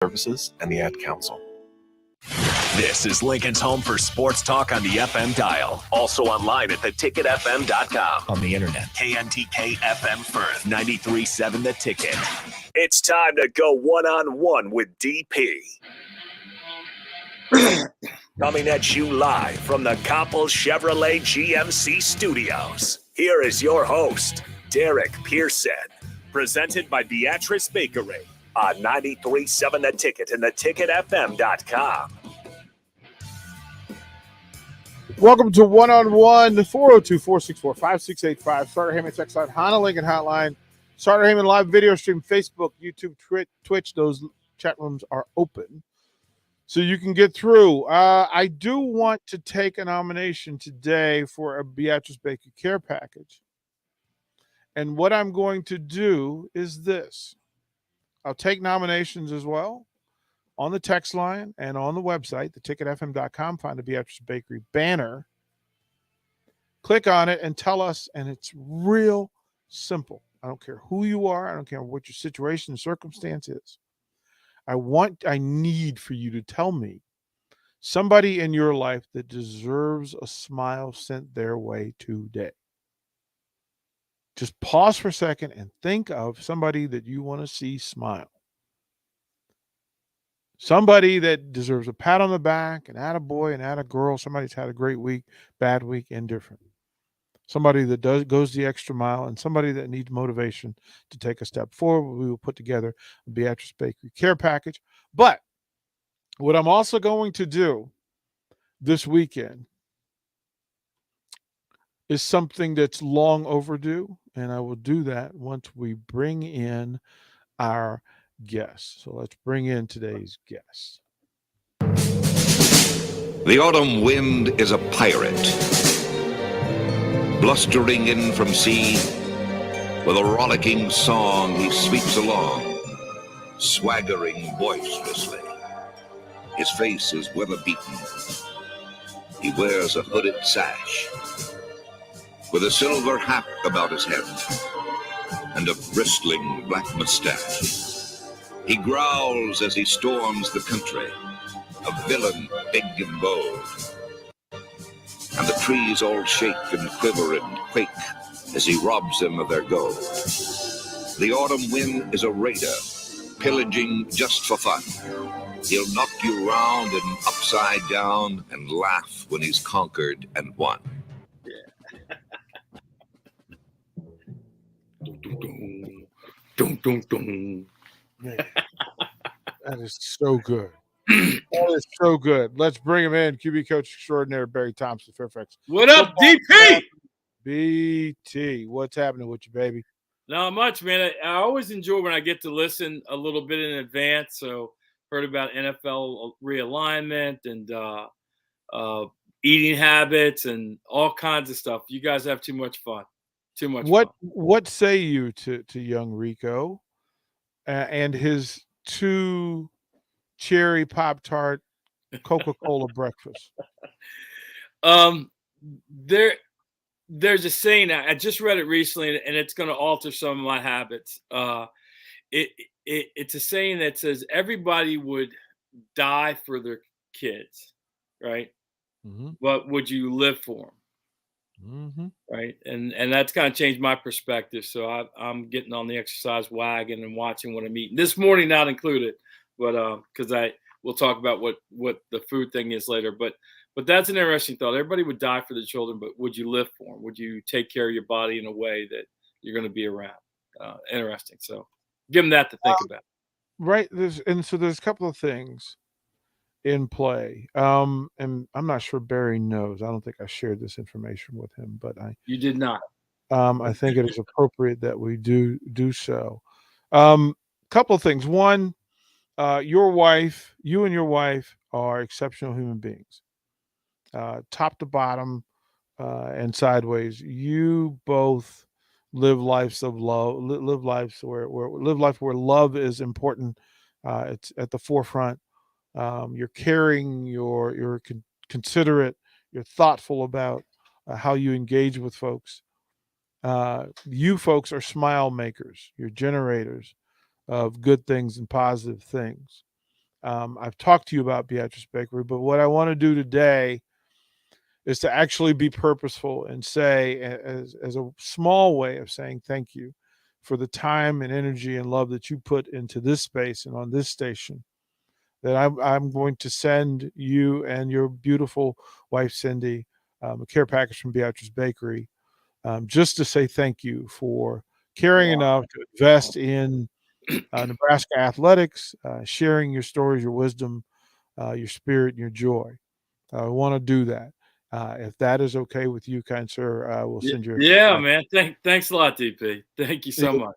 Services and the Ad Council. This is Lincoln's home for sports talk on the FM dial. Also online at theticketfm.com. On the internet. KNTK FM Firth, 93.7 The Ticket. It's time to go one-on-one with DP. Coming at you live from the Coppel Chevrolet GMC studios. Here is your host, Derek Pearson. Presented by Beatrice Bakery on 93.7 The Ticket and theticketfm.com. Welcome to One-on-One, 402-464-5685. Starter Heyman text line, Honda Lincoln hotline. Starter Heyman live video stream, Facebook, YouTube, Twitch. Those chat rooms are open, so you can get through. I do want to take a nomination today for a Beatrice Baker care package. And what I'm going to do is this. I'll take nominations as well on the text line and on the website, theticketfm.com. Find the Beatrice Bakery banner. Click on it and tell us, and it's real simple. I don't care who you are. I don't care what your situation and circumstance is. I need for you to tell me somebody in your life that deserves a smile sent their way today. Just pause for a second and think of somebody that you want to see smile. Somebody that deserves a pat on the back, an attaboy, an attagirl, somebody's had a great week, bad week, indifferent. Somebody that goes the extra mile, and somebody that needs motivation to take a step forward. We will put together a Beatrice Bakery care package. But what I'm also going to do this weekend is something that's long overdue, and I will do that once we bring in our guests. So let's bring in today's guest. The autumn wind is a pirate, blustering in from sea. With a rollicking song he sweeps along, swaggering boisterously. His face is weather-beaten. He wears a hooded sash, with a silver hat about his head and a bristling black mustache. He growls as he storms the country, a villain big and bold. And the trees all shake and quiver and quake as he robs them of their gold. The autumn wind is a raider, pillaging just for fun. He'll knock you round and upside down and laugh when he's conquered and won. Man, that is so good. That is so good. Let's bring him in. QB coach extraordinaire Barry Thompson, Fairfax. What up, DP? BT, what's happening with you, baby? Not much, man. I always enjoy when I get to listen a little bit in advance. So heard about NFL realignment and eating habits and all kinds of stuff. You guys have too much fun. Too much fun. What say you to young Rico and his 2 cherry Pop-Tart Coca-Cola breakfast? There's a saying, I just read it recently, and it's going to alter some of my habits. It's a saying that says everybody would die for their kids, right? Mm-hmm. But would you live for them? Mm-hmm. Right. And that's kind of changed my perspective. So I'm getting on the exercise wagon and watching what I'm eating this morning, not included, but because we'll talk about what the food thing is later. But that's an interesting thought. Everybody would die for the children, but would you live for them? Would you take care of your body in a way that you're going to be around? Interesting. So give them that to think about. Right. There's a couple of things in play. And I'm not sure Barry knows. I don't think I shared this information with him, but You did not. I think it is appropriate that we do so. Couple of things. One, you and your wife are exceptional human beings. Top to bottom and sideways. You both live lives of love, live life where love is important. It's at the forefront. You're caring, you're considerate, you're thoughtful about how you engage with folks. You folks are smile makers. You're generators of good things and positive things. I've talked to you about Beatrice Bakery, but what I want to do today is to actually be purposeful and say, as a small way of saying thank you for the time and energy and love that you put into this space and on this station, that I'm going to send you and your beautiful wife, Cindy, a care package from Beatrice Bakery, just to say thank you for caring enough to invest in Nebraska athletics, sharing your stories, your wisdom, your spirit, and your joy. I want to do that. If that is okay with you, kind sir, I will send you. Yeah, man. Thanks a lot, DP. Thank you so much.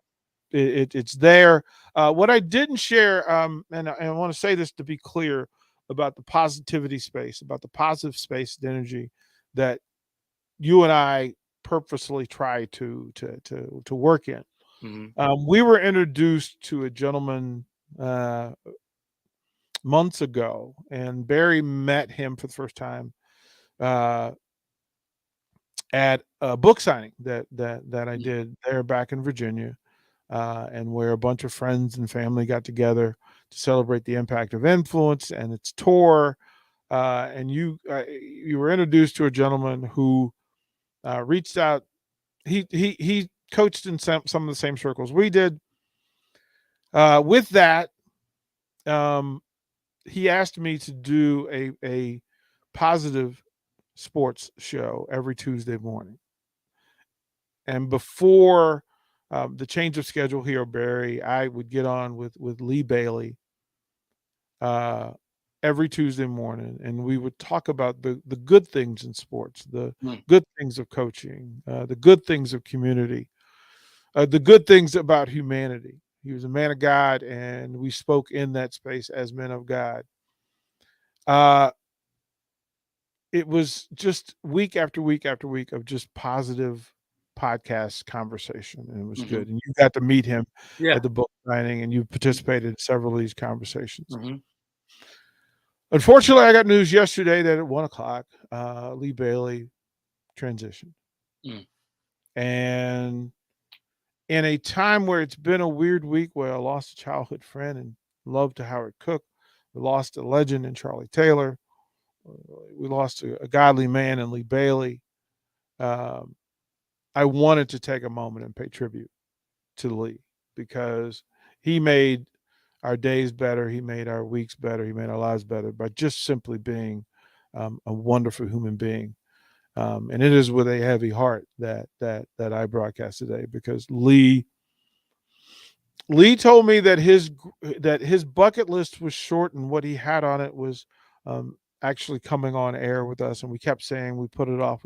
It's there. What I didn't share, and I want to say this to be clear about the positivity space, about the positive space and energy that you and I purposely try to work in. Mm-hmm. We were introduced to a gentleman months ago, and Barry met him for the first time at a book signing that I did there back in Virginia, and where a bunch of friends and family got together to celebrate the impact of influence and its tour. And you were introduced to a gentleman who reached out. He coached in some of the same circles we did. With that, he asked me to do a positive sports show every Tuesday morning. And before the change of schedule here, Barry, I would get on with Lee Bailey every Tuesday morning, and we would talk about the good things in sports, the good things of coaching, the good things of community, the good things about humanity. He was a man of God, and we spoke in that space as men of God. It was just week after week after week of just positive podcast conversation, and it was good. And you got to meet him at the book signing, and you participated in several of these conversations. Unfortunately, I got news yesterday that at 1:00, Lee Bailey transitioned. And in a time where it's been a weird week, where I lost a childhood friend and love to Howard Cook, we lost a legend in Charlie Taylor, we lost a godly man in Lee Bailey. I wanted to take a moment and pay tribute to Lee, because he made our days better, he made our weeks better, he made our lives better by just simply being a wonderful human being. And it is with a heavy heart that I broadcast today, because Lee told me that his bucket list was short, and what he had on it was actually coming on air with us. And we kept saying, we put it off,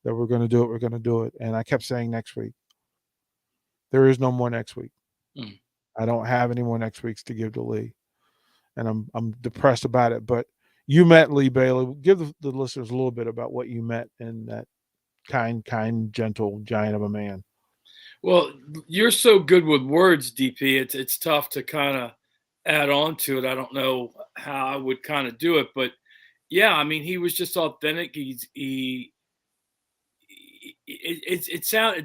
that we're going to do it. And I kept saying next week. There is no more next week. I don't have any more next weeks to give to Lee, and I'm depressed about it. But you met Lee Bailey. Give the listeners a little bit about what you met in that kind, gentle giant of a man. Well, you're so good with words, DP. It's tough to kind of add on to it. I don't know how I would kind of do it, but yeah, I mean, he was just authentic. It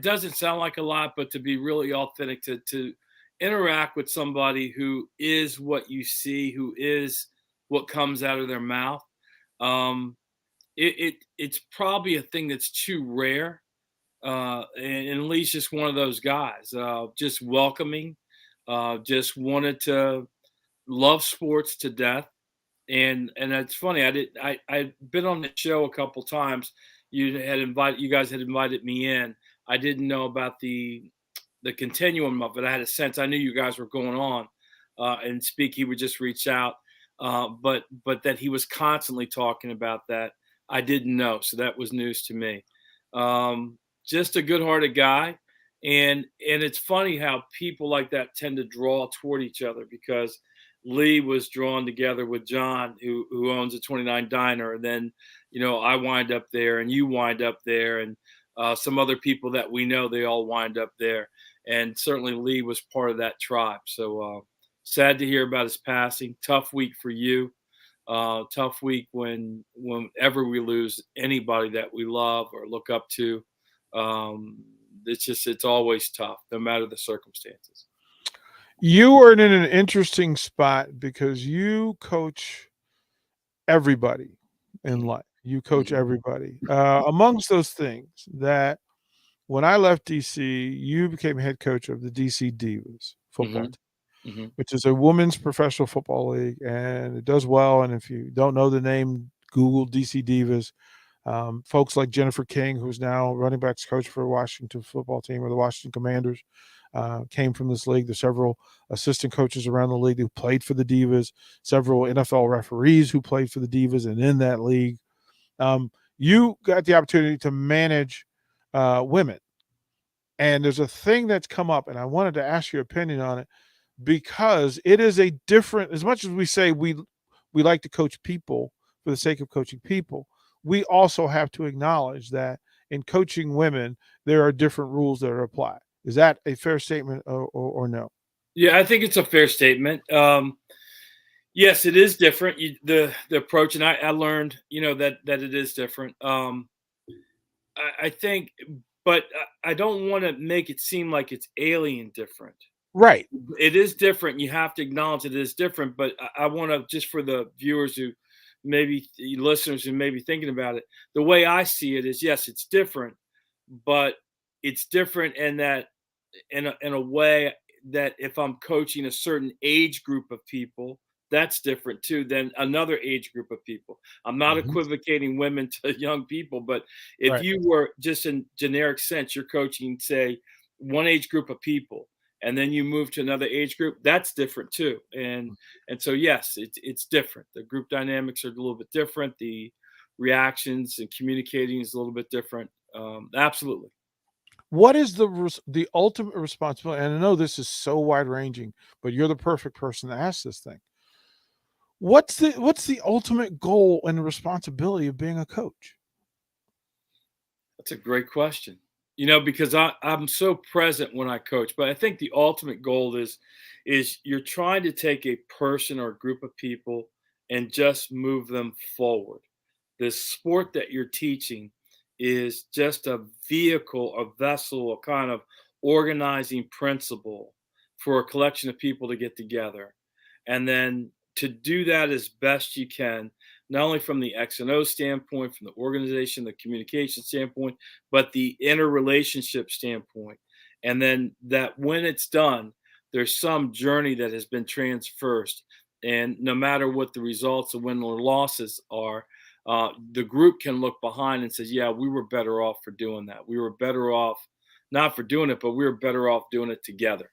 doesn't sound like a lot, but to be really authentic, to interact with somebody who is what you see, who is what comes out of their mouth. It's probably a thing that's too rare. And Lee's just one of those guys, just welcoming, just wanted to love sports to death. And it's funny, I'd been on the show a couple times. You guys had invited me in. I didn't know about the continuum of it. I had a sense, I knew you guys were going on and speak. He would just reach out, but that he was constantly talking about that, I didn't know. So that was news to me. Just a good-hearted guy, and it's funny how people like that tend to draw toward each other, because Lee was drawn together with John, who owns a 29 Diner, and then I wind up there, and you wind up there, and some other people that we know, they all wind up there, and certainly Lee was part of that tribe. So sad to hear about his passing. Tough week for you. Tough week whenever we lose anybody that we love or look up to. It's always tough, no matter the circumstances. You are in an interesting spot because you coach everybody in life. You coach everybody. Amongst those things that when I left DC, you became head coach of the DC Divas football Mhm. team, Mhm. which is a women's professional football league, and it does well. And if you don't know the name, Google DC Divas. Folks like Jennifer King, who's now running backs coach for Washington football team or the Washington Commanders, came from this league. There's several assistant coaches around the league who played for the Divas, several NFL referees who played for the Divas and in that league. You got the opportunity to manage women. And there's a thing that's come up, and I wanted to ask your opinion on it because it is a different, as much as we say we like to coach people for the sake of coaching people, we also have to acknowledge that in coaching women, there are different rules that are applied. Is that a fair statement or no? Yeah, I think it's a fair statement. Yes, it is different. The approach, and I learned, that it is different. I think, but I don't want to make it seem like it's alien different. Right. It is different. You have to acknowledge it is different. But I want to, just for the viewers who maybe listeners who may be thinking about it, the way I see it is, yes, it's different, but it's different in that in a way that if I'm coaching a certain age group of people, that's different too than another age group of people. I'm not Mhm. equivocating women to young people, but if Right. you were just in generic sense, you're coaching, say, one age group of people, and then you move to another age group, that's different too. And so yes, it's different. The group dynamics are a little bit different. The reactions and communicating is a little bit different. Absolutely. What is the ultimate responsibility? And I know this is so wide ranging, but you're the perfect person to ask this thing. What's the ultimate goal and responsibility of being a coach? That's a great question. Because I'm so present when I coach, but I think the ultimate goal is you're trying to take a person or a group of people and just move them forward. The sport that you're teaching is just a vehicle, a vessel, a kind of organizing principle for a collection of people to get together. And then to do that as best you can, not only from the X and O standpoint, from the organization, the communication standpoint, but the interrelationship standpoint. And then that when it's done, there's some journey that has been transversed. And no matter what the results of win or losses are, the group can look behind and says, yeah, we were better off for doing that. We were better off not for doing it, but we were better off doing it together.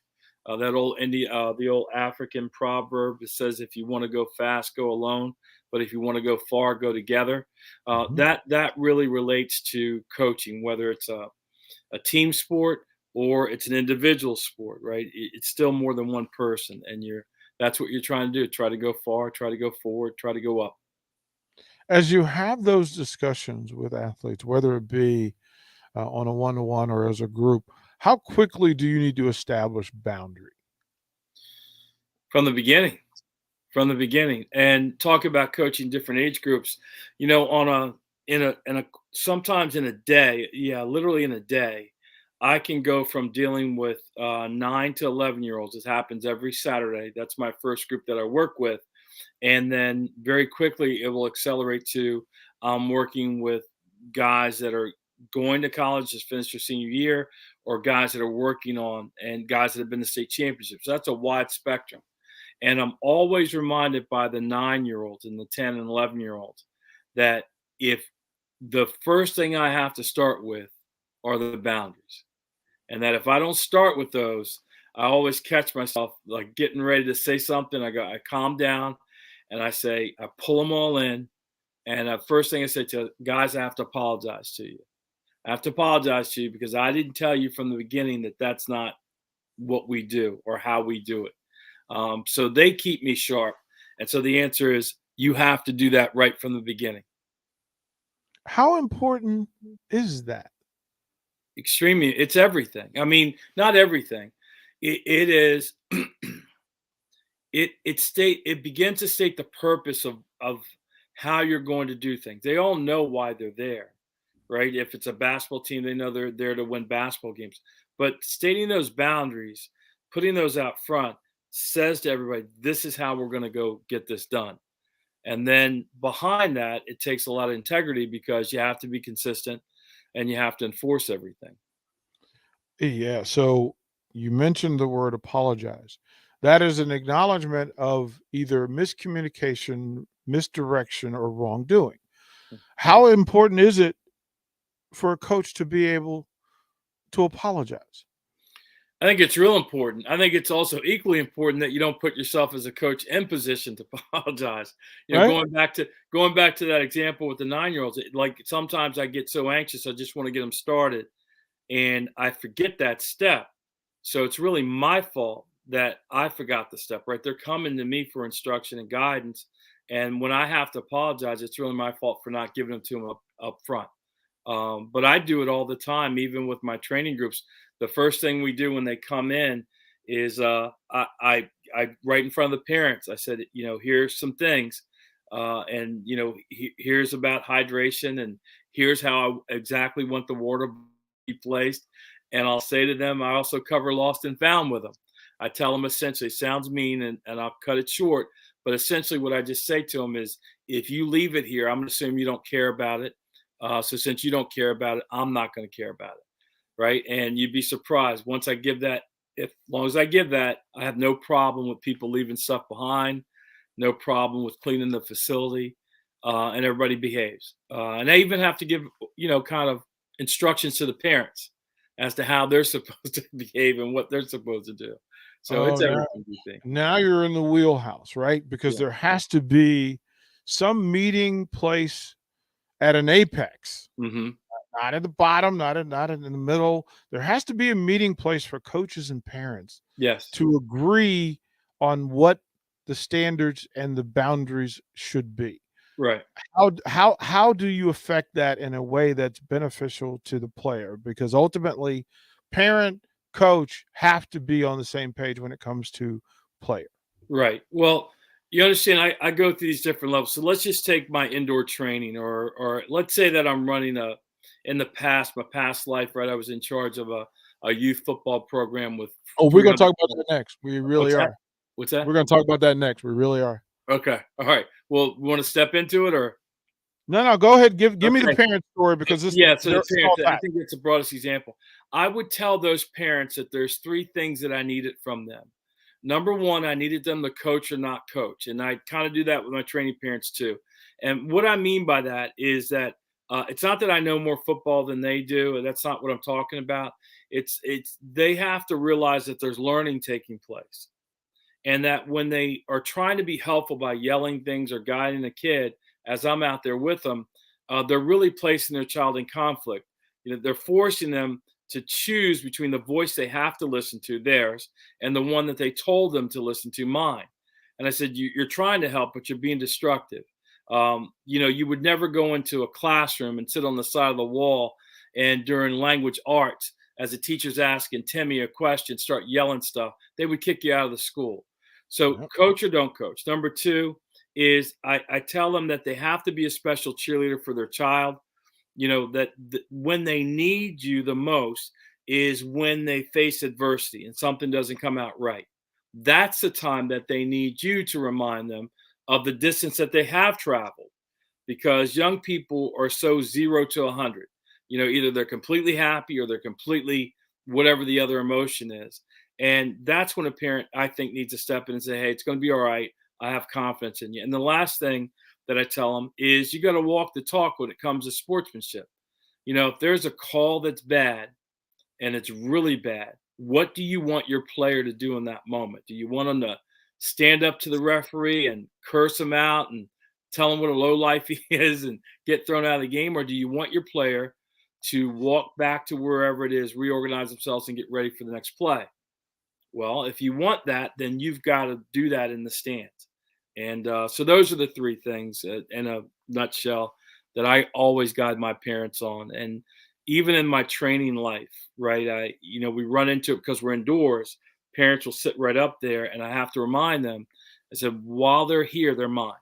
The old African proverb that says, "If you want to go fast, go alone, but if you want to go far, go together." Mhm. That really relates to coaching, whether it's a team sport or it's an individual sport, right? It's still more than one person, and that's what you're trying to do. Try to go far, try to go forward, try to go up. As you have those discussions with athletes, whether it be on a one-to-one or as a group, how quickly do you need to establish boundary? From the beginning. From the beginning, and talk about coaching different age groups, on a sometimes in a day, yeah, literally in a day, I can go from dealing with 9 to 11-year-olds. It happens every Saturday. That's my first group that I work with. And then very quickly it will accelerate to working with guys that are going to college, just finished their senior year, or guys that are working on, and guys that have been to state championships. So that's a wide spectrum. And I'm always reminded by the 9-year-olds and the 10 and 11-year-olds that if the first thing I have to start with are the boundaries, and that if I don't start with those, I always catch myself like getting ready to say something. I calm down and I pull them all in. And the first thing I say to guys, I have to apologize to you. I have to apologize to you because I didn't tell you from the beginning that that's not what we do or how we do it. So they keep me sharp. And so the answer is you have to do that right from the beginning. How important is that? Extremely, it's everything. I mean, not everything. It is. It begins to state the purpose of how you're going to do things. They all know why they're there, right? If it's a basketball team, they know they're there to win basketball games. But stating those boundaries, putting those out front, says to everybody, this is how we're going to go get this done. And then behind that, it takes a lot of integrity because you have to be consistent and you have to enforce everything. Yeah. So you mentioned the word apologize. That is an acknowledgement of either miscommunication, misdirection, or wrongdoing. How important is it for a coach to be able to apologize? I think it's real important. I think it's also equally important that you don't put yourself as a coach in position to apologize. You know, Right? going back to that example with the 9-year-olds, like sometimes I get so anxious, I just want to get them started, and I forget that step. So it's really my fault that I forgot the step. Right? They're coming to me for instruction and guidance, and when I have to apologize, it's really my fault for not giving them to them up front. But I do it all the time, even with my training groups. The first thing we do when they come in is I right in front of the parents. I said, you know, here's some things, and you know, here's about hydration, and here's how I exactly want the water to be placed. And I'll say to them, I also cover lost and found with them. I tell them essentially, sounds mean, and I'll cut it short, but essentially what I just say to them is, if you leave it here, I'm going to assume you don't care about it. So since you don't care about it, I'm not going to care about it. Right. And you'd be surprised once I give that, as long as I give that, I have no problem with people leaving stuff behind, no problem with cleaning the facility, and everybody behaves. And I even have to give, you know, kind of instructions to the parents as to how they're supposed to behave and what they're supposed to do. So Oh, it's everything you think. now you're in the wheelhouse, right? Because Yeah. there has to be some meeting place at an apex, Hmm. not at the bottom, not in the middle. There has to be a meeting place for coaches and parents Yes. to agree on what the standards and the boundaries should be. Right. How do you affect that in a way that's beneficial to the player? Because ultimately, parent, coach have to be on the same page when it comes to player. Right. Well, you understand, I go through these different levels. So let's just take my indoor training, or let's say that I'm running in the past, my past life, right? I was in charge of a youth football program with Oh, we're gonna 300. talk about that next. We really What's that? are. What's that? We're gonna talk about that next. We really are. Okay. All right. Well, we want to step into it, or No, go ahead. Give me the okay. parent story because this Yeah. So they're the all parents, I that. think that's the broadest example. I would tell those parents that there's 3 things that I needed from them. Number one, I needed them to coach or not coach. And I kind of do that with my training parents too. And what I mean by that is that it's not that I know more football than they do. And that's not what I'm talking about. It's they have to realize that there's learning taking place. And that when they are trying to be helpful by yelling things or guiding a kid, as I'm out there with them, they're really placing their child in conflict. You know, they're forcing them to choose between the voice they have to listen to, theirs, and the one that they told them to listen to, mine. And I said, you're trying to help, but you're being destructive. You know, you would never go into a classroom and sit on the side of the wall and during language arts, as the teacher's asking Timmy a question, start yelling stuff. They would kick you out of the school. So Yep. coach or don't coach. Number two is I tell them that they have to be a special cheerleader for their child. You know, that when they need you the most is when they face adversity and something doesn't come out right. That's the time that they need you to remind them of the distance that they have traveled, because young people are so 0 to 100. You know, either they're completely happy or they're completely whatever the other emotion is. And that's when a parent, I think, needs to step in and say, hey, it's going to be all right. I have confidence in you. And the last thing that I tell them is you got to walk the talk when it comes to sportsmanship. You know, if there's a call that's bad and it's really bad, what do you want your player to do in that moment? Do you want them to stand up to the referee and curse him out and tell him what a low life he is and get thrown out of the game? Or do you want your player to walk back to wherever it is, reorganize themselves, and get ready for the next play? Well, if you want that, then you've got to do that in the stands. And so those are the 3 things in a nutshell that I always guide my parents on. And even in my training life, right? We run into it because we're indoors. Parents will sit right up there, and I have to remind them. I said, while they're here, they're mine.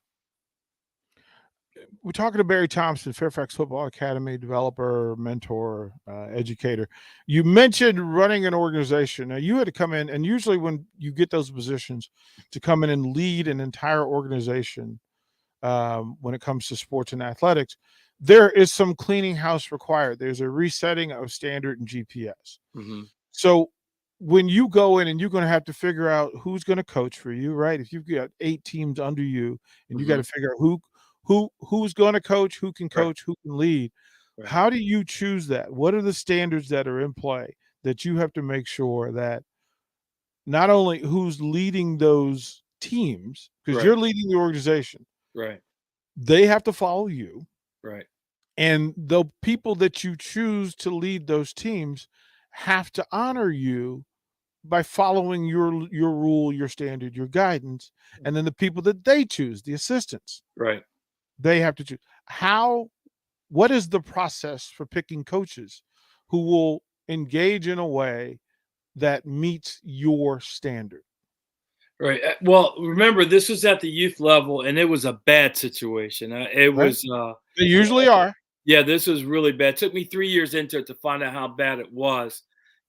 we're talking to Barry Thompson, Fairfax Football Academy developer, mentor, educator. You mentioned running an organization. Now, you had to come in, and usually when you get those positions, to come in and lead an entire organization when it comes to sports and athletics, there is some cleaning house required. There's a resetting of standard and GPS. Mm-hmm. So when you go in and you're going to have to figure out who's going to coach for you, right? If you've got 8 teams under you and you got to figure out who's going to coach, who can coach, who can lead. Right. How do you choose that? What are the standards that are in play that you have to make sure that not only who's leading those teams, because you're leading the organization, right? They have to follow you, right? And the people that you choose to lead those teams have to honor you by following your rule, your standard, your guidance. And then the people that they choose, the assistants, right, they have to choose. What is the process for picking coaches who will engage in a way that meets your standard? Right. Well, remember, this was at the youth level, and it was a bad situation. It was. They usually are. Yeah, this was really bad. It took me 3 years into it to find out how bad it was.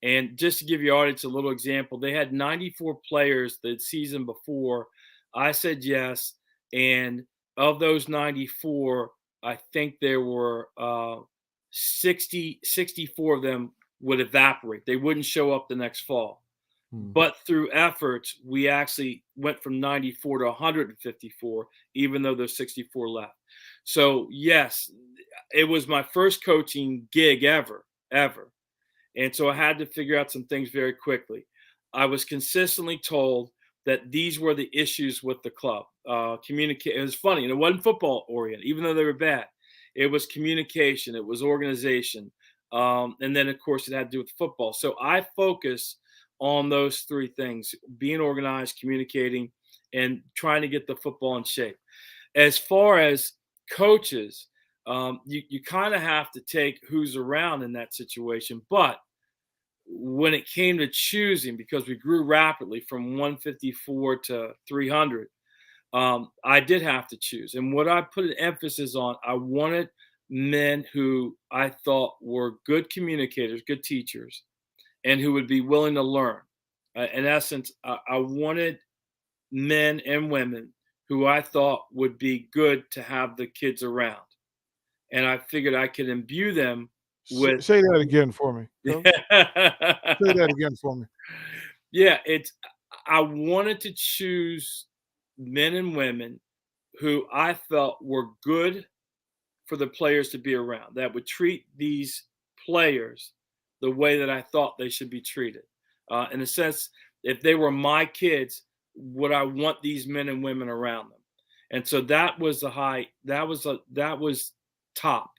And just to give your audience a little example, they had 94 players the season before. I said yes. And of those 94, I think there were 64 of them would evaporate. They wouldn't show up the next fall. But through efforts, we actually went from 94 to 154, even though there's 64 left. So, yes, it was my first coaching gig ever. And so I had to figure out some things very quickly. I was consistently told that these were the issues with the club. It was funny, and it wasn't football oriented, even though they were bad. It was communication, it was organization. And then, of course, it had to do with football. So I focused on those 3 things: being organized, communicating, and trying to get the football in shape. As far as coaches, you kind of have to take who's around in that situation. But when it came to choosing, because we grew rapidly from 154 to 300, I did have to choose. And what I put an emphasis on, I wanted men who I thought were good communicators, good teachers, and who would be willing to learn. In essence, I wanted men and women who I thought would be good to have the kids around. And I figured I could imbue them with. Say that again for me. Say that again for me. Yeah, I wanted to choose men and women who I felt were good for the players to be around, that would treat these players the way that I thought they should be treated. In a sense, if they were my kids, would I want these men and women around them? And so that was that was top,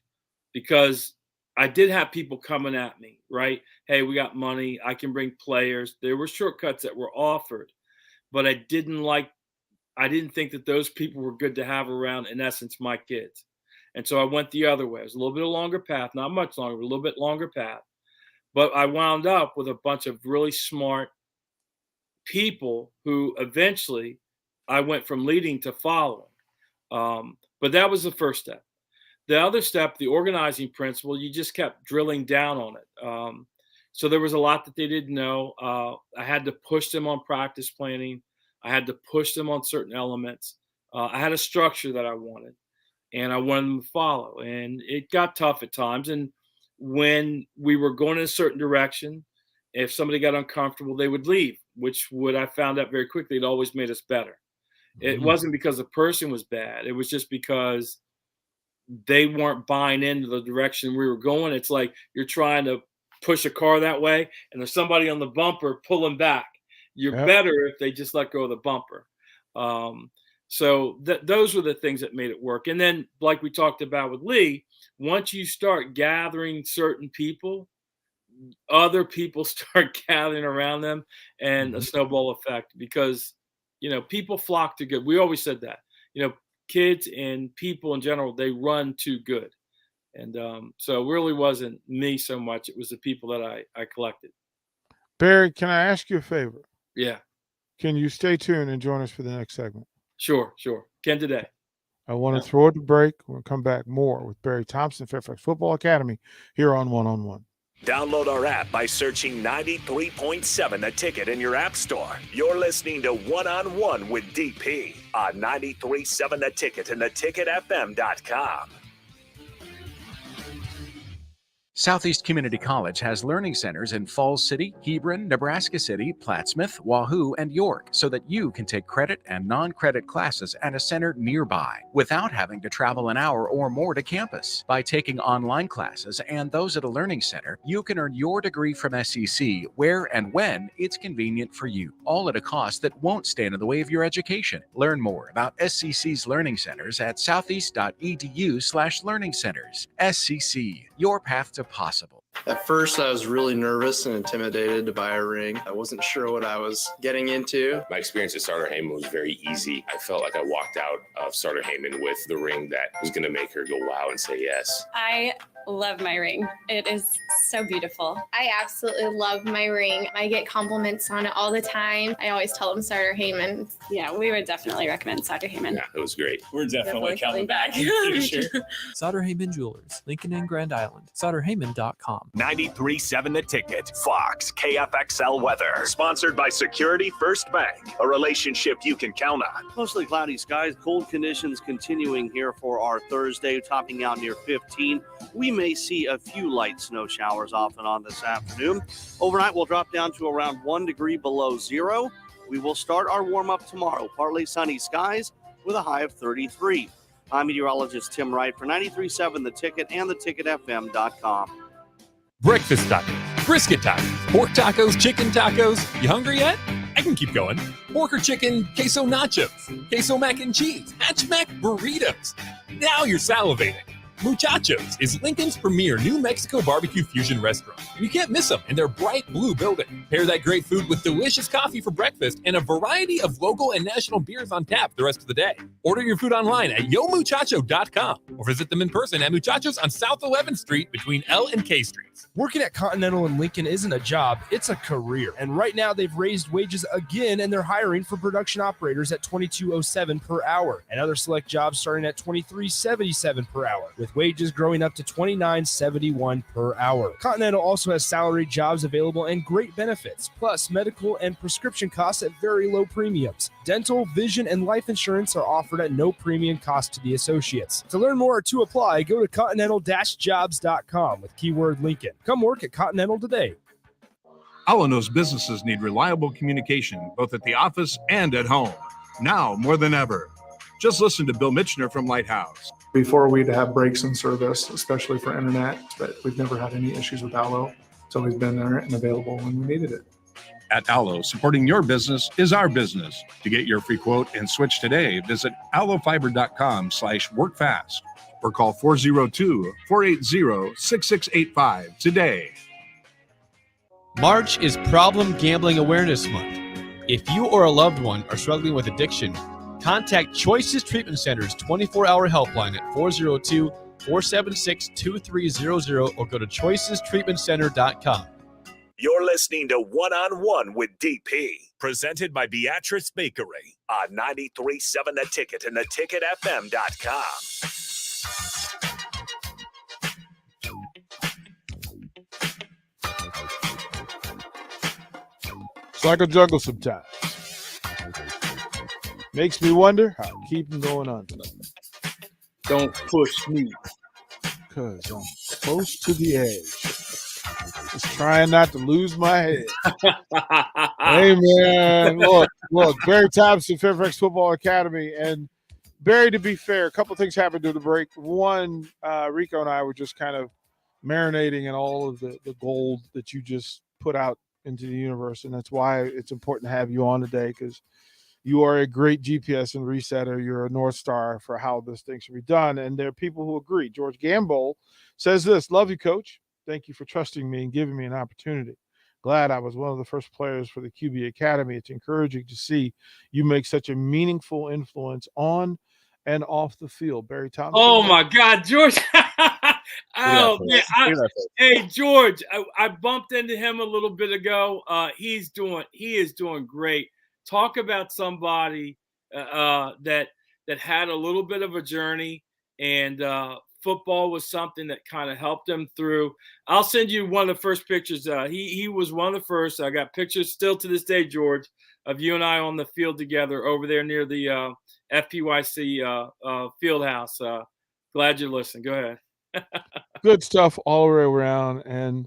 because I did have people coming at me, right? Hey, we got money. I can bring players. There were shortcuts that were offered, but I didn't think that those people were good to have around, in essence, my kids. And so I went the other way. It was a little bit of a longer path, not much longer, but a little bit longer path. But I wound up with a bunch of really smart people who eventually I went from leading to following. But that was the first step. The other step, the organizing principle, you just kept drilling down on it. So there was a lot that they didn't know. I had to push them on practice planning. I had to push them on certain elements. I had a structure that I wanted, and I wanted them to follow. And it got tough at times. And when we were going in a certain direction, if somebody got uncomfortable, they would leave, which I found out very quickly, it always made us better. It wasn't because the person was bad. It was just because they weren't buying into the direction we were going. It's like you're trying to push a car that way, and there's somebody on the bumper pulling back. You're better if they just let go of the bumper. So those were the things that made it work. And then, like we talked about with Lee, once you start gathering certain people, other people start gathering around them, and a snowball effect, because, people flock to good. We always said that, kids and people in general, they run to good. And so it really wasn't me so much. It was the people that I collected. Barry, can I ask you a favor? Yeah. Can you stay tuned and join us for the next segment? Sure. Can today. I want to throw it to break. We'll come back more with Barry Thompson, Fairfax Football Academy, here on One on One. Download our app by searching 93.7 The Ticket in your app store. You're listening to One on One with DP on 93.7 The Ticket and theticketfm.com. Southeast Community College has learning centers in Falls City, Hebron, Nebraska City, Plattsmouth, Wahoo, and York so that you can take credit and non-credit classes at a center nearby without having to travel an hour or more to campus. By taking online classes and those at a learning center, you can earn your degree from SEC where and when it's convenient for you, all at a cost that won't stand in the way of your education. Learn more about SCC's learning centers at southeast.edu/learning centers. SCC, your path to possible. At first, I was really nervous and intimidated to buy a ring. I wasn't sure what I was getting into. My experience at Starter Heyman was very easy. I felt like I walked out of Starter Heyman with the ring that was going to make her go wow and say yes. I love my ring. It is so beautiful. I absolutely love my ring. I get compliments on it all the time. I always tell them Starter Heyman. Yeah, we would definitely recommend Starter Heyman. Yeah, it was great. We're definitely coming back. Sure. Sauter Heyman Jewelers, Lincoln and Grand Island. SauterHeyman.com. 93.7 The Ticket, Fox, KFXL weather. Sponsored by Security First Bank, a relationship you can count on. Mostly cloudy skies, cold conditions continuing here for our Thursday, topping out near 15. We may see a few light snow showers off and on this afternoon. Overnight, we'll drop down to around 1 degree below zero. We will start our warm-up tomorrow. Partly sunny skies with a high of 33. I'm meteorologist Tim Wright for 93.7 The Ticket and theticketfm.com. Breakfast tacos, brisket tacos, pork tacos, chicken tacos. You hungry yet? I can keep going. Pork or chicken, queso nachos, queso mac and cheese, hatch mac burritos. Now you're salivating. Muchachos is Lincoln's premier New Mexico barbecue fusion restaurant. You can't miss them in their bright blue building. Pair that great food with delicious coffee for breakfast and a variety of local and national beers on tap the rest of the day. Order your food online at yomuchacho.com or visit them in person at Muchachos on South 11th Street between L and K Streets. Working at Continental in Lincoln isn't a job, it's a career. And right now they've raised wages again and they're hiring for production operators at $22.07 per hour and other select jobs starting at $23.77 per hour, with wages growing up to $29.71 per hour. Continental also has salaried jobs available and great benefits, plus medical and prescription costs at very low premiums. Dental, vision, and life insurance are offered at no premium cost to the associates. To learn more or to apply, go to continental-jobs.com with keyword Lincoln. Come work at Continental today. Allo knows businesses need reliable communication, both at the office and at home. Now more than ever. Just listen to Bill Mitchner from Lighthouse. Before we'd have breaks in service, especially for internet, but we've never had any issues with Allo. It's always been there and available when we needed it. At Allo, supporting your business is our business. To get your free quote and switch today, visit allofiber.com/workfast or call 402-480-6685 today. March is Problem Gambling Awareness Month. If you or a loved one are struggling with addiction, contact Choices Treatment Center's 24-hour helpline at 402-476-2300 or go to choicestreatmentcenter.com. You're listening to One on One with DP, presented by Beatrice Bakery on 93.7 The Ticket and theticketfm.com. It's like a jungle sometimes. Makes me wonder how I keep them going on. Don't push me. Because I'm close to the edge. Just trying not to lose my head. Hey, man. Look, Barry Thompson, Fairfax Football Academy. And Barry, to be fair, a couple things happened during the break. One, Rico and I were just kind of marinating in all of the gold that you just put out into the universe. And that's why it's important to have you on today, because you are a great GPS and resetter. You're a North Star for how this thing should be done. And there are people who agree. George Gamble says this: love you, coach. Thank you for trusting me and giving me an opportunity. Glad I was one of the first players for the QB Academy. It's encouraging to see you make such a meaningful influence on and off the field. Barry Thompson. Oh, my God, George. Oh, man. Hey, George, I bumped into him a little bit ago. He is doing great. Talk about somebody that that had a little bit of a journey, and football was something that kind of helped him through. I'll send you one of the first pictures. He was one of the first. I got pictures still to this day, George, of you and I on the field together over there near the FPYC field house. Glad you listened. Go ahead. Good stuff all the way around. And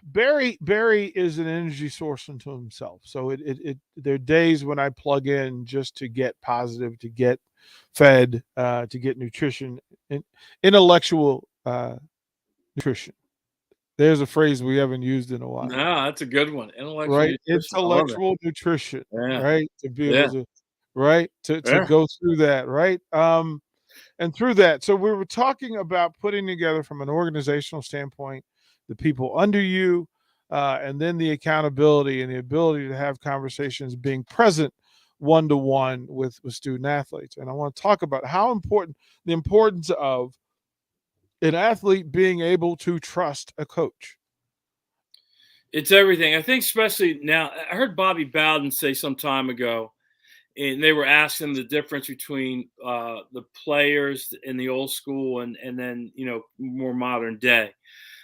Barry is an energy source unto himself. So there are days when I plug in just to get positive, to get fed, to get nutrition, intellectual nutrition. There's a phrase we haven't used in a while. No, that's a good one. Intellectual right? nutrition. Intellectual nutrition, Yeah. right? To be Yeah. able to, right? To Yeah. go through that, right? And through that. So we were talking about putting together from an organizational standpoint, the people under you, and then the accountability and the ability to have conversations, being present one-to-one with student athletes. And I want to talk about how important, the importance of an athlete being able to trust a coach. It's everything. I think especially now, I heard Bobby Bowden say some time ago, and they were asking the difference between the players in the old school and then, more modern day.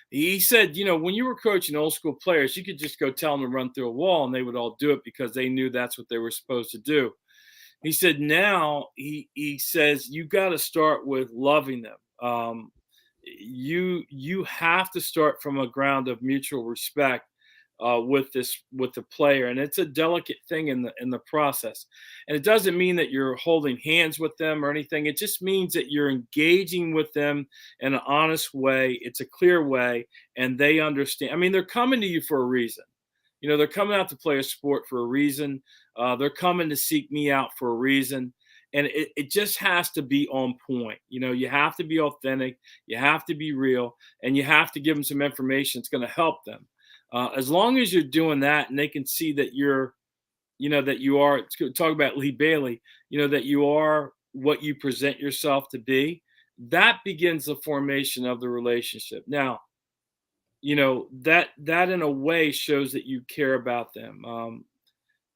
He said, when you were coaching old school players, you could just go tell them to run through a wall and they would all do it because they knew that's what they were supposed to do. He said, now he says, you got to start with loving them. You have to start from a ground of mutual respect with the player, and it's a delicate thing in the process. And it doesn't mean that you're holding hands with them or anything. It just means that you're engaging with them in an honest way. It's a clear way, and they understand. I mean, they're coming to you for a reason. They're coming out to play a sport for a reason. They're coming to seek me out for a reason. And it just has to be on point. You have to be authentic. You have to be real, and you have to give them some information that's going to help them. As long as you're doing that and they can see that that you are, talk about Lee Bailey, that you are what you present yourself to be, that begins the formation of the relationship. Now, that in a way shows that you care about them.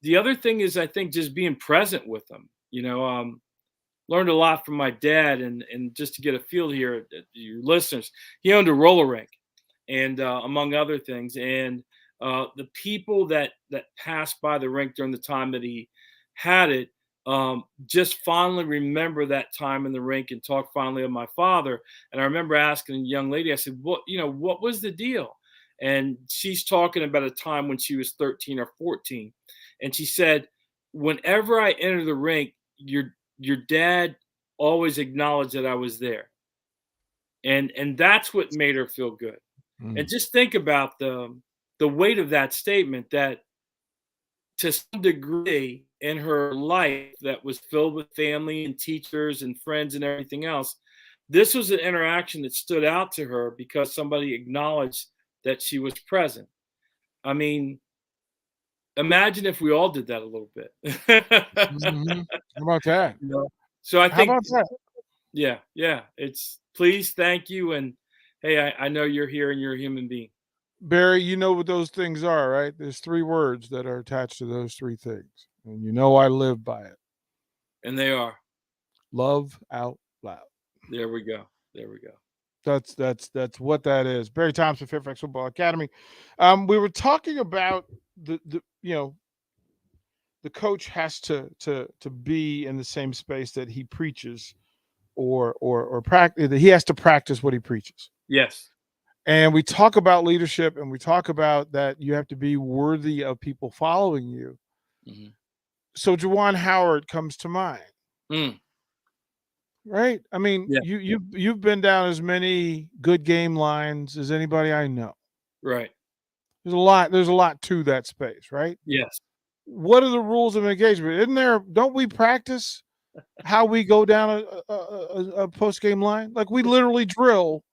The other thing is, I think, just being present with them. Learned a lot from my dad, and just to get a feel here, your listeners, he owned a roller rink, and among other things, and the people that passed by the rink during the time that he had it just fondly remember that time in the rink and talk fondly of my father. And I remember asking a young lady, I said, what was the deal? And she's talking about a time when she was 13 or 14. And she said, whenever I enter the rink, your dad always acknowledged that I was there. And that's what made her feel good. And just think about the weight of that statement, that to some degree in her life that was filled with family and teachers and friends and everything else, this was an interaction that stood out to her because somebody acknowledged that she was present. I mean, imagine if we all did that a little bit. How about that? So I think, how about that? Yeah. It's please, thank you. And hey, I know you're here and you're a human being. Barry, you know what those things are, right? There's 3 words that are attached to those 3 things. And I live by it. And they are love out loud. There we go. That's what that is. Barry Thompson, Fairfax Football Academy. We were talking about the coach has to be in the same space that he preaches or practice. He has to practice what he preaches. Yes. And we talk about leadership, and we talk about that you have to be worthy of people following you. Mm-hmm. So Juwan Howard comes to mind. Right? I mean, yeah. you've been down as many good game lines as anybody I know. Right. There's a lot to that space, right? Yes. What are the rules of engagement? Don't we practice how we go down a post-game line? Like, we literally drill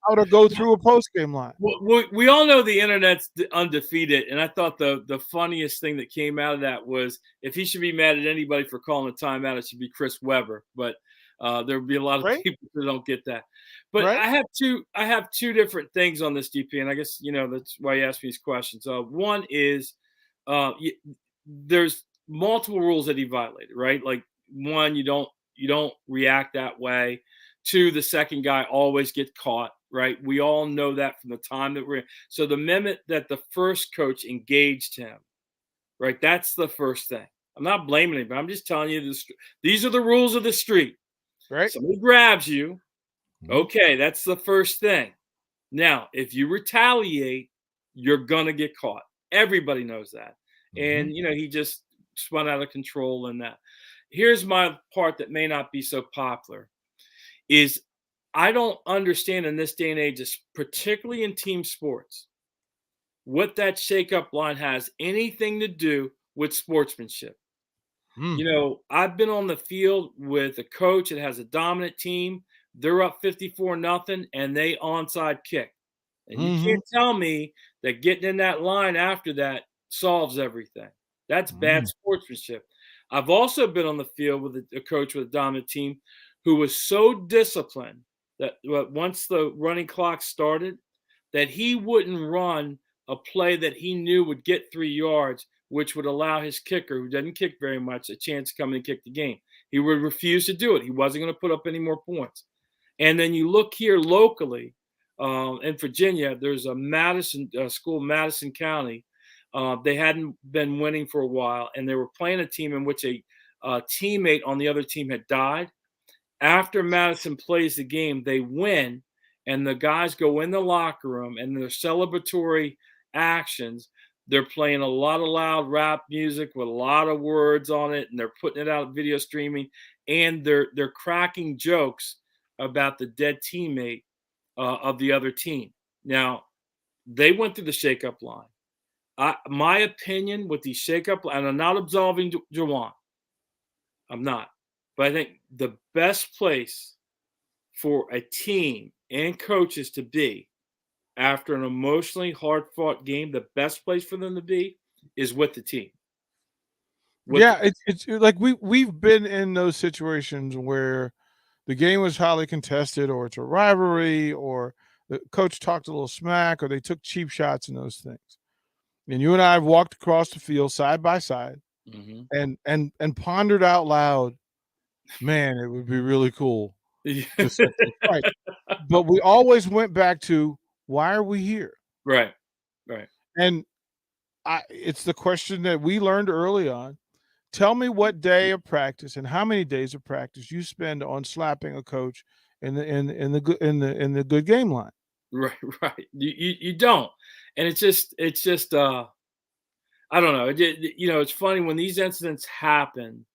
how to go through a post-game line. Well, we all know the internet's undefeated, and I thought the funniest thing that came out of that was, if he should be mad at anybody for calling a timeout, it should be Chris Webber. But there would be a lot of people who don't get that. But I have two different things on this, DP, and I guess that's why you asked me these questions. One is there's multiple rules that he violated, right? Like one, you don't react that way. Two, the second guy always gets caught, right? We all know that from the time that we're in. So the minute that the first coach engaged him, right, that's the first thing. I'm not blaming him, but I'm just telling you this. These are the rules of the street. Right. Somebody grabs you. Okay, that's the first thing. Now, if you retaliate, you're going to get caught. Everybody knows that. And, he just spun out of control in that. Here's my part that may not be so popular is I don't understand in this day and age, particularly in team sports, what that shakeup line has anything to do with sportsmanship. I've been on the field with a coach that has a dominant team. They're up 54-0 and they onside kick. And you can't tell me that getting in that line after that solves everything. That's bad sportsmanship. I've also been on the field with a coach with a dominant team who was so disciplined that once the running clock started, that he wouldn't run a play that he knew would get 3 yards, which would allow his kicker, who doesn't kick very much, a chance to come in and kick the game. He would refuse to do it. He wasn't going to put up any more points. And then you look here locally in Virginia, there's a school, Madison County. They hadn't been winning for a while, and they were playing a team in which a teammate on the other team had died. After Madison plays the game, they win, and the guys go in the locker room, and their celebratory actions, they're playing a lot of loud rap music with a lot of words on it, and they're putting it out video streaming, and they're cracking jokes about the dead teammate of the other team. Now, they went through the shakeup line. My opinion with the shakeup, and I'm not absolving Juwan. I'm not. But I think the best place for a team and coaches to be after an emotionally hard-fought game, the best place for them to be is with the team. It's like we've been in those situations where the game was highly contested, or it's a rivalry, or the coach talked a little smack, or they took cheap shots and those things. And you and I have walked across the field side by side and pondered out loud, man, it would be really cool. Right. But we always went back to, why are we here? Right. And it's the question that we learned early on. Tell me what day of practice and how many days of practice you spend on slapping a coach in the good game line. Right. You don't, and it's just I don't know. It's funny when these incidents happen.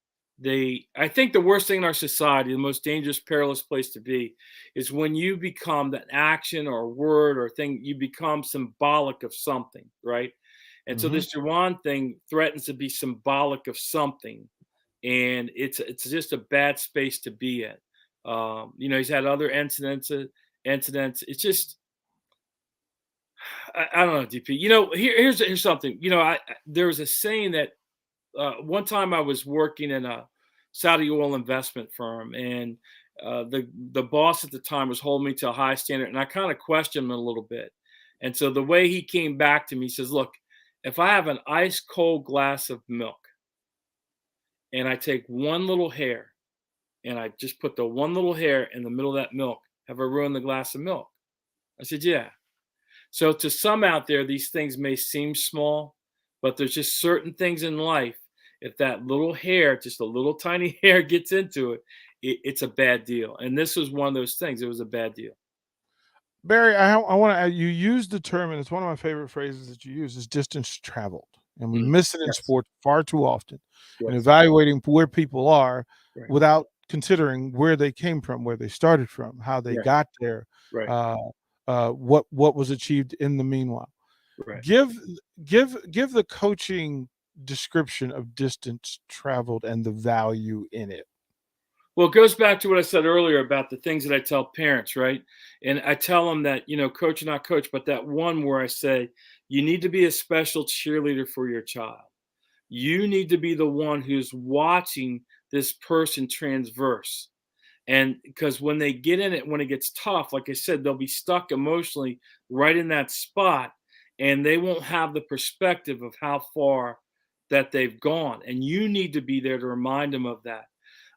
I think the worst thing in our society, the most dangerous, perilous place to be, is when you become that action or word or thing. You become symbolic of something, right? And so this Juwan thing threatens to be symbolic of something, and it's just a bad space to be in. He's had other incidents. It's just, I don't know, DP. Here's something. There was a saying that one time I was working in a Saudi oil investment firm, and the boss at the time was holding me to a high standard, and I kind of questioned him a little bit. And so the way he came back to me, he says, "Look, if I have an ice cold glass of milk and I take one little hair and I just put the one little hair in the middle of that milk, have I ruined the glass of milk?" I said, "Yeah." So to some out there, these things may seem small, but there's just certain things in life. If that little hair, just a little tiny hair, gets into it, it's a bad deal. And this was one of those things. It was a bad deal. Barry, I want to add, you used the term, and it's one of my favorite phrases that you use, is distance traveled. And we miss it in sports far too often. And evaluating where people are without considering where they came from, where they started from, how they got there, what was achieved in the meanwhile. Give the coaching description of distance traveled and the value in it. Well, it goes back to what I said earlier about the things that I tell parents, right? And I tell them that, coach or not coach, but that one where I say, you need to be a special cheerleader for your child. You need to be the one who's watching this person transverse. And because when they get in it, when it gets tough, like I said, they'll be stuck emotionally right in that spot, and they won't have the perspective of how far that they've gone. And you need to be there to remind them of that.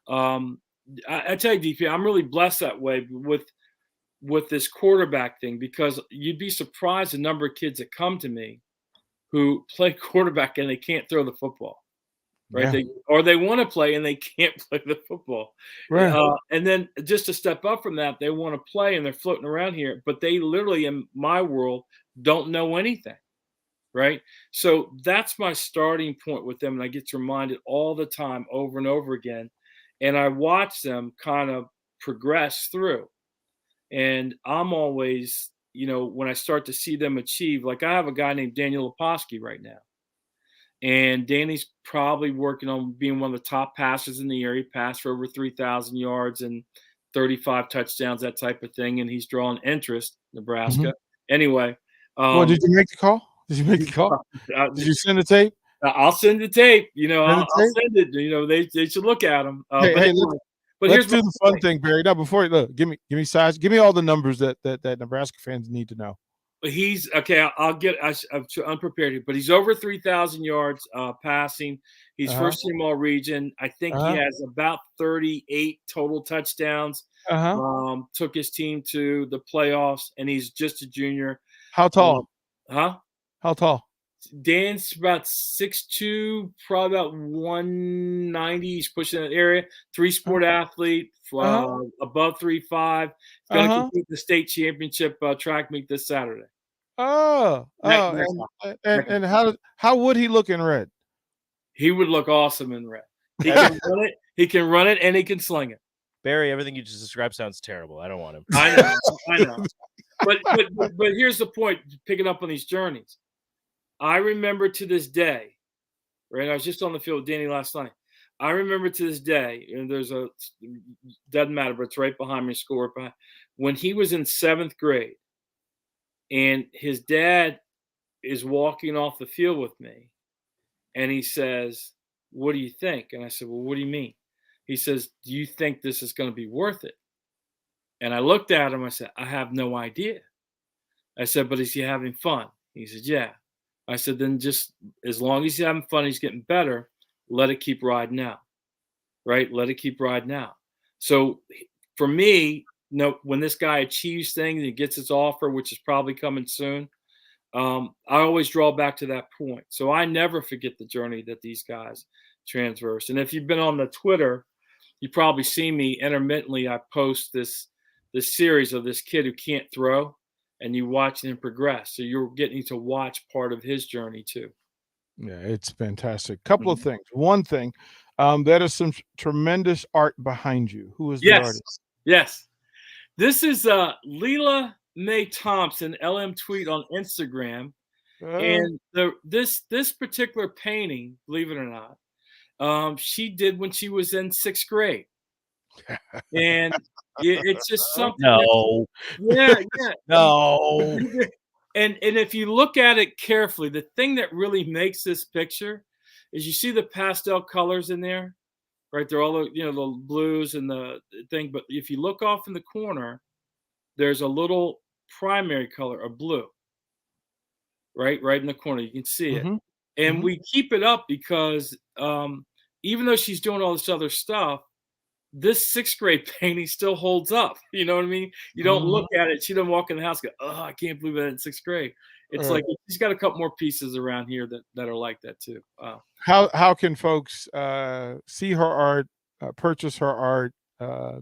I tell you, DP, I'm really blessed that way with this quarterback thing, because you'd be surprised the number of kids that come to me who play quarterback and they can't throw the football, right? Yeah. They want to play and they can't play the football. Right. And then just to step up from that, they want to play and they're floating around here, but they literally, in my world, don't know anything, right? So that's my starting point with them. And I get reminded all the time, over and over again. And I watch them kind of progress through. And I'm always, when I start to see them achieve, like I have a guy named Daniel Leposki right now. And Danny's probably working on being one of the top passers in the area. He passed for over 3,000 yards and 35 touchdowns, that type of thing. And he's drawing interest, Nebraska. Mhm. Anyway. Well, did you make the call? Did you make the call? Did you send the tape? I'll send the tape. I'll tape? send it. They should look at them. Hey, but let's here's do my the fun point. thing, Barry. Now, before give me size, give me all the numbers that Nebraska fans need to know. He's okay. I'm unprepared here, but he's over 3,000 yards passing. He's first team all region. I think he has about 38 total touchdowns. Took his team to the playoffs, and he's just a junior. How tall? How tall? Dan's about 6'2", probably about 190. He's pushing that area. 3-sport athlete, above 3'5". He's going to compete in the state championship track meet this Saturday. And how would he look in red? He would look awesome in red. He can run it. He can run it, and he can sling it. Barry, everything you just described sounds terrible. I don't want him. I know. But here's the point. Picking up on these journeys, I remember to this day, right? I was just on the field with Danny last night. I remember to this day, and doesn't matter, but it's right behind me, score behind, when he was in 7th grade, and his dad is walking off the field with me, and he says, "What do you think?" And I said, "Well, what do you mean?" He says, "Do you think this is going to be worth it?" And I looked at him. I said, "I have no idea." I said, "But is he having fun?" He said, "Yeah." I said, "Then just as long as he's having fun, he's getting better, let it keep riding out, right? Let it keep riding out." So for me, when this guy achieves things, he gets his offer, which is probably coming soon, I always draw back to that point. So I never forget the journey that these guys transverse. And if you've been on the Twitter, you probably see me intermittently. I post this series of this kid who can't throw, and you watch him progress. So you're getting to watch part of his journey too. Yeah, it's fantastic. Couple of things. One thing, that is some tremendous art behind you. Who is the artist? Yes. This is Leela Mae Thompson, LM Tweet on Instagram. And this particular painting, believe it or not, she did when she was in 6th grade. And it's just something. No. Yeah. No. And if you look at it carefully, the thing that really makes this picture is you see the pastel colors in there, right? They're all the blues and the thing. But if you look off in the corner, there's a little primary color of blue, right in the corner. You can see it. And we keep it up because even though she's doing all this other stuff, this 6th grade painting still holds up. You know what I mean? You don't look at it. She doesn't walk in the house and go, "Oh, I can't believe that in 6th grade." It's like she's got a couple more pieces around here that are like that too. How can folks see her art, purchase her art,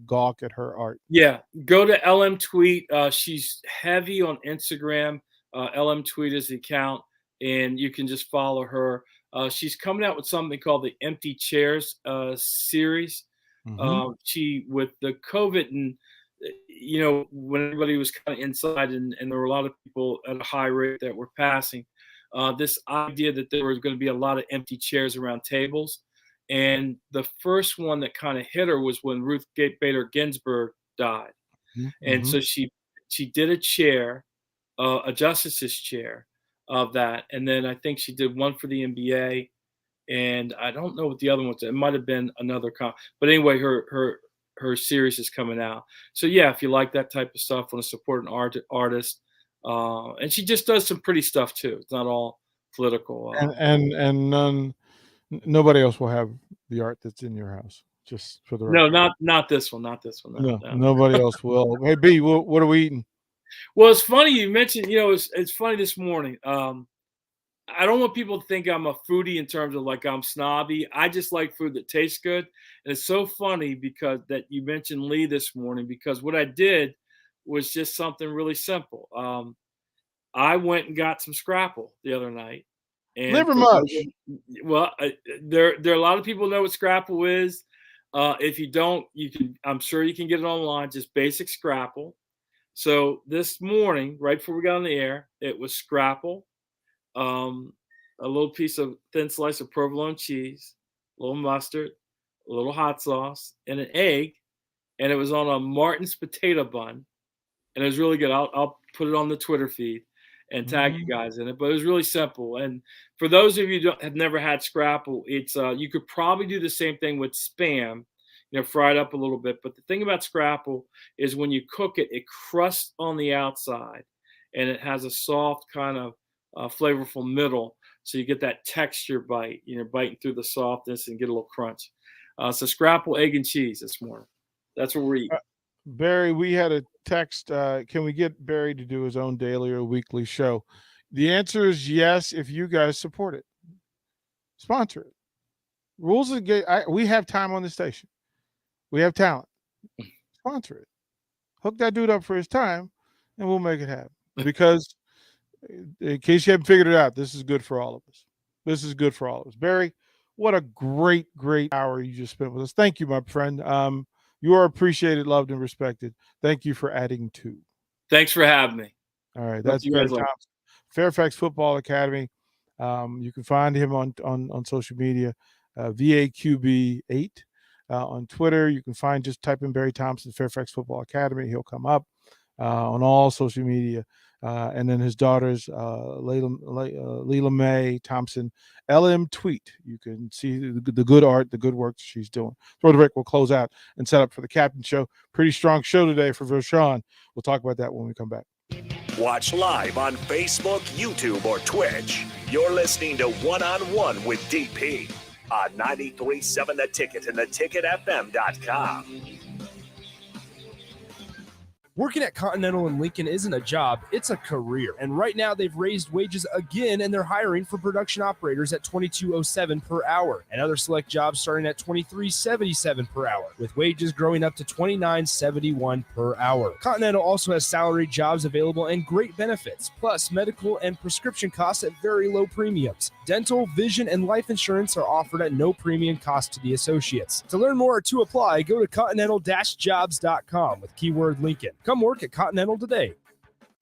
gawk at her art? Yeah, go to LM Tweet. She's heavy on Instagram. LM Tweet is the account, and you can just follow her. She's coming out with something called the Empty Chairs series. She, with the COVID and when everybody was kind of inside and there were a lot of people at a high rate that were passing, this idea that there was going to be a lot of empty chairs around tables. And the first one that kind of hit her was when Ruth Bader Ginsburg died. And so she did a chair, a justice's chair of that. And then I think she did one for the NBA. And I don't know what the other one was. It might have been another but anyway, her series is coming out. So yeah, if you like that type of stuff, want to support an artist, and she just does some pretty stuff too. It's not all political. And nobody else will have the art that's in your house. Just for the No, record. not this one. Not this one. No, nobody else will. Hey, B, what are we eating? Well, it's funny you mentioned. It's funny this morning. I don't want people to think I'm a foodie in terms of like I'm snobby. I just like food that tastes good. And it's so funny because that you mentioned Lee this morning, because what I did was just something really simple. I went and got some Scrapple the other night. And Never much. Well, there are a lot of people know what Scrapple is. If you don't, I'm sure you can get it online. Just basic Scrapple. So this morning, right before we got on the air, it was Scrapple, a little piece of thin slice of provolone cheese, a little mustard, a little hot sauce, and an egg. And it was on a Martin's potato bun. And it was really good. I'll put it on the Twitter feed and tag you guys in it. But it was really simple. And for those of you who have never had Scrapple, it's you could probably do the same thing with Spam, fry it up a little bit. But the thing about Scrapple is when you cook it, it crusts on the outside, and it has a soft kind of flavorful middle. So you get that texture bite, biting through the softness and get a little crunch. So Scrapple, egg, and cheese this morning. That's what we're eating. Barry, we had a text. Can we get Barry to do his own daily or weekly show? The answer is yes, if you guys support it. Sponsor it. Rules of the game. We have time on the station. We have talent. Sponsor it. Hook that dude up for his time, and we'll make it happen. Because in case you haven't figured it out, this is good for all of us. This is good for all of us. Barry, what a great hour you just spent with us. Thank you, my friend. You are appreciated, loved, and respected. Thank you for adding to. Thanks for having me. All right. That's you Barry guys later. Thompson, Fairfax Football Academy. You can find him on social media, VAQB8 on Twitter. You can find, just type in Barry Thompson, Fairfax Football Academy. He'll come up on all social media. And then his daughters, Leila Mae Thompson, LM Tweet. You can see the good art, the good work she's doing. Roderick will close out and set up for the Captain Show. Pretty strong show today for Vershawn. We'll talk about that when we come back. Watch live on Facebook, YouTube, or Twitch. You're listening to One on One with DP on 93.7 The Ticket and theticketfm.com. Working at Continental in Lincoln isn't a job, it's a career. And right now they've raised wages again, and they're hiring for production operators at $22.07 per hour, and other select jobs starting at $23.77 per hour, with wages growing up to $29.71 per hour. Continental also has salaried jobs available and great benefits, plus medical and prescription costs at very low premiums. Dental, vision, and life insurance are offered at no premium cost to the associates. To learn more or to apply, go to continental-jobs.com with keyword Lincoln. Come work at Continental today.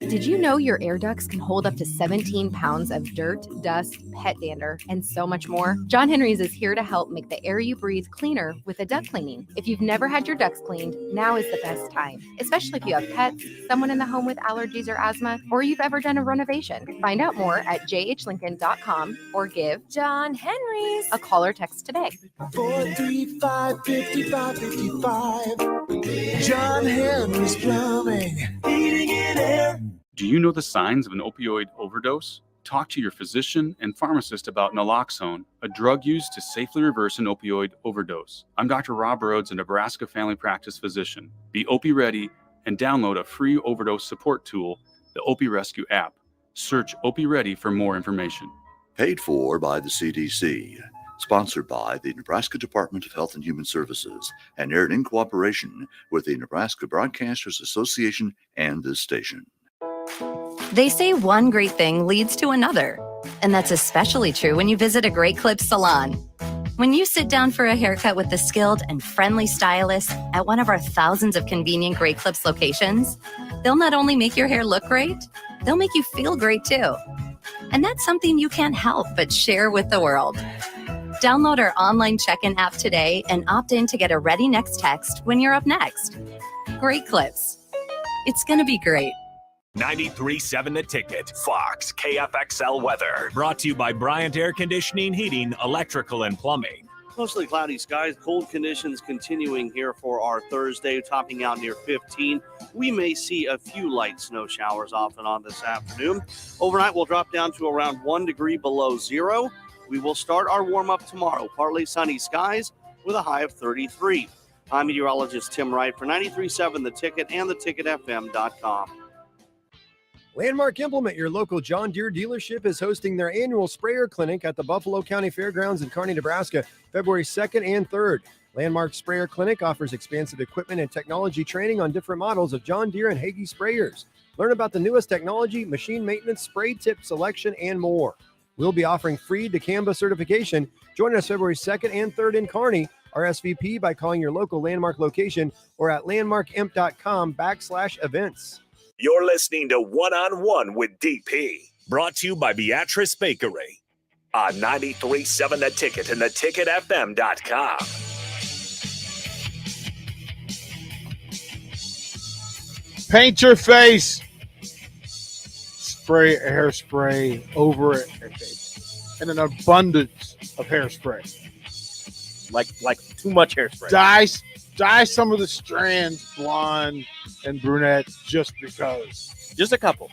Did you know your air ducts can hold up to 17 pounds of dirt, dust, pet dander, and so much more? John Henry's is here to help make the air you breathe cleaner with a duct cleaning. If you've never had your ducts cleaned, now is the best time, especially if you have pets, someone in the home with allergies or asthma, or you've ever done a renovation. Find out more at jhlincoln.com or give John Henry's a call or text today. 435-5555. John Henry's Plumbing. Heating and air. Do you know the signs of an opioid overdose? Talk to your physician and pharmacist about naloxone, a drug used to safely reverse an opioid overdose. I'm Dr. Rob Rhodes, a Nebraska family practice physician. Be Opie ready and download a free overdose support tool, the Opie Rescue app. Search Opie Ready for more information. Paid for by the CDC. Sponsored by the Nebraska Department of Health and Human Services and aired in cooperation with the Nebraska Broadcasters Association and this station. They say one great thing leads to another, and that's especially true when you visit a Great Clips salon. When you sit down for a haircut with the skilled and friendly stylist at one of our thousands of convenient Great Clips locations, they'll not only make your hair look great, they'll make you feel great too. And that's something you can't help but share with the world. Download our online check-in app today and opt in to get a Ready Next text when you're up next. Great Clips. It's going to be great. 93.7 The Ticket, Fox, KFXL weather. Brought to you by Bryant Air Conditioning, Heating, Electrical, and Plumbing. Mostly cloudy skies, cold conditions continuing here for our Thursday, topping out near 15. We may see a few light snow showers off and on this afternoon. Overnight, we'll drop down to around 1 degree below zero. We will start our warm-up tomorrow. Partly sunny skies, with a high of 33. I'm meteorologist Tim Wright for 93.7 The Ticket and theticketfm.com. Landmark Implement, your local John Deere dealership, is hosting their annual sprayer clinic at the Buffalo County Fairgrounds in Kearney, Nebraska, February 2nd and 3rd. Landmark Sprayer Clinic offers expansive equipment and technology training on different models of John Deere and Hagie sprayers. Learn about the newest technology, machine maintenance, spray tip selection, and more. We'll be offering free dicamba certification. Join us February 2nd and 3rd in Kearney. RSVP by calling your local Landmark location or at landmarkimp.com/events. You're listening to One on One with DP, brought to you by Beatrice Bakery on 93.7 The Ticket and theticketfm.com. Paint your face. Spray hairspray over it, and an abundance of hairspray. Like too much hairspray. Dye some of the strands blonde and brunette just because. Just a couple.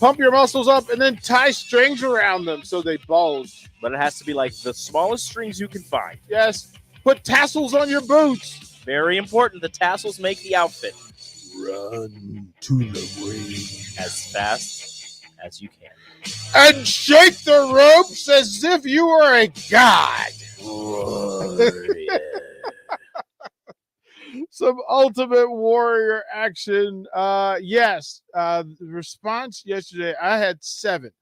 Pump your muscles up and then tie strings around them so they bulge. But it has to be like the smallest strings you can find. Yes. Put tassels on your boots. Very important. The tassels make the outfit. Run to the ring as fast as you can. And shake the ropes as if you were a god. Some Ultimate Warrior action. Yes. The response yesterday, I had 7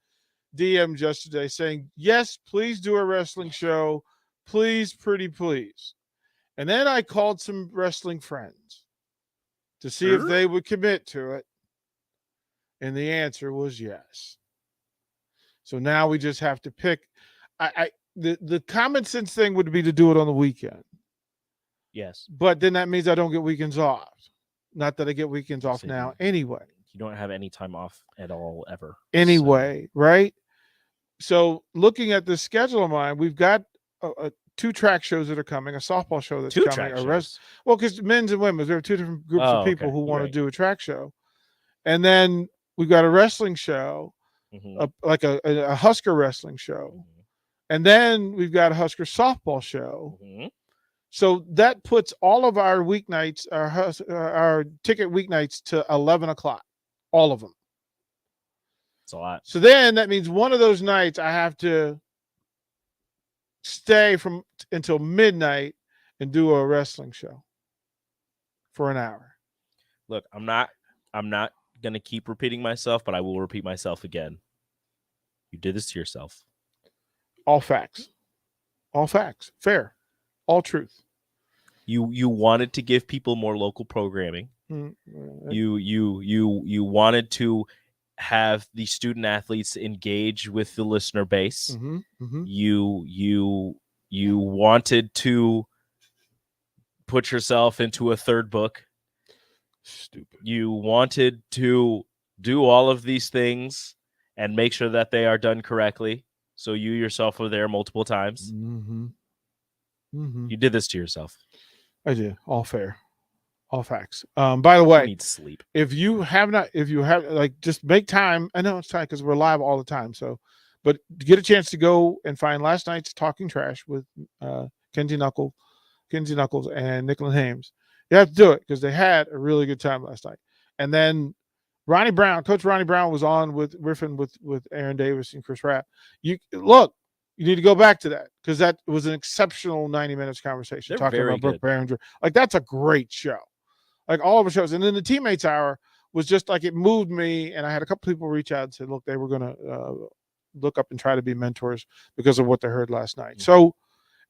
DMs yesterday saying, yes, please do a wrestling show. Please, pretty please. And then I called some wrestling friends to see if they would commit to it. And the answer was yes. So now we just have to pick. The common sense thing would be to do it on the weekend. Yes. But then that means I don't get weekends off. Not that I get weekends off now anyway. You don't have any time off at all ever. Anyway, right? So looking at the schedule of mine, we've got 2 track shows that are coming, a softball show that's 2 coming. track shows. Well, because men's and women's, there are 2 different groups of people who want to do a track show. And then we've got a wrestling show, like a Husker wrestling show. And then we've got a Husker softball show. So that puts all of our weeknights, our ticket weeknights to 11 o'clock, all of them. It's a lot. So then that means one of those nights I have to stay until midnight and do a wrestling show for an hour. Look, I'm not going to keep repeating myself, but I will repeat myself again. You did this to yourself. All facts. All facts. Fair. All truth. You wanted to give people more local programming. You wanted to have the student athletes engage with the listener base. You wanted to put yourself into a third book. Stupid. You wanted to do all of these things and make sure that they are done correctly. So you yourself were there multiple times. You did this to yourself. I did. All fair. All facts. By the way, you need sleep. If you have just make time. I know it's time because we're live all the time. So, but get a chance to go and find last night's Talking Trash with Kenzie Knuckles and Nicklin Hames. You have to do it because they had a really good time last night. And then Coach Ronnie Brown was on with riffing with Aaron Davis and Chris Rapp. You need to go back to that because that was an exceptional 90 minutes conversation. They're talking very about Brooke good. Behringer. Like, that's a great show. Like, all of the shows. And then the Teammates Hour was just like, it moved me. And I had a couple people reach out and said, look, they were going to look up and try to be mentors because of what they heard last night. So,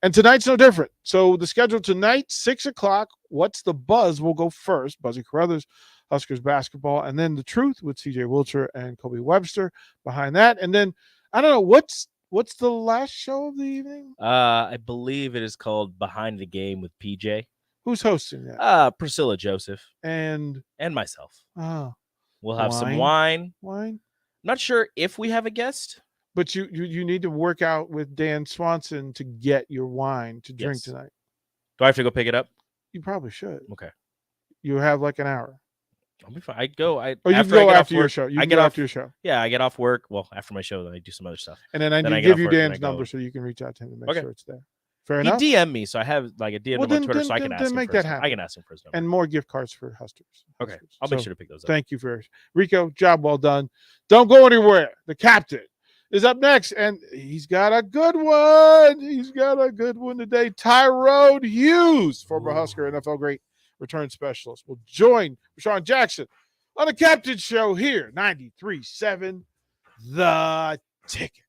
and tonight's no different. So the schedule tonight, 6 o'clock, What's the Buzz will go first. Buzzy Carruthers, Huskers basketball. And then The Truth with CJ Wilcher and Kobe Webster behind that. And then, I don't know, what's the last show of the evening? I believe it is called Behind the Game with PJ. Who's hosting that? Priscilla Joseph. And myself. Oh. We'll have some wine. Wine? Not sure if we have a guest. But you need to work out with Dan Swanson to get your wine to drink tonight. Do I have to go pick it up? You probably should. Okay. You have like an hour. I'll be fine. I go. You can go after your show. I get off after your show. Yeah, I get off work. Well, after my show, then I do some other stuff. And then I need to give you Dan's number so you can reach out to him to make sure it's there. Fair He enough. DM'd me, so I have like a DM Well, him on Twitter, so I can ask him make for his that number. happen. I can ask him for his number. And more gift cards for Huskers. Okay, I'll make sure to pick those up. Thank you for Rico. Job well done. Don't go anywhere. The captain is up next, and he's got a good one. He's got a good one today. Tyrone Hughes, former Husker NFL great return specialist, will join Rashawn Jackson on the Captain Show here, 93.7 The Ticket.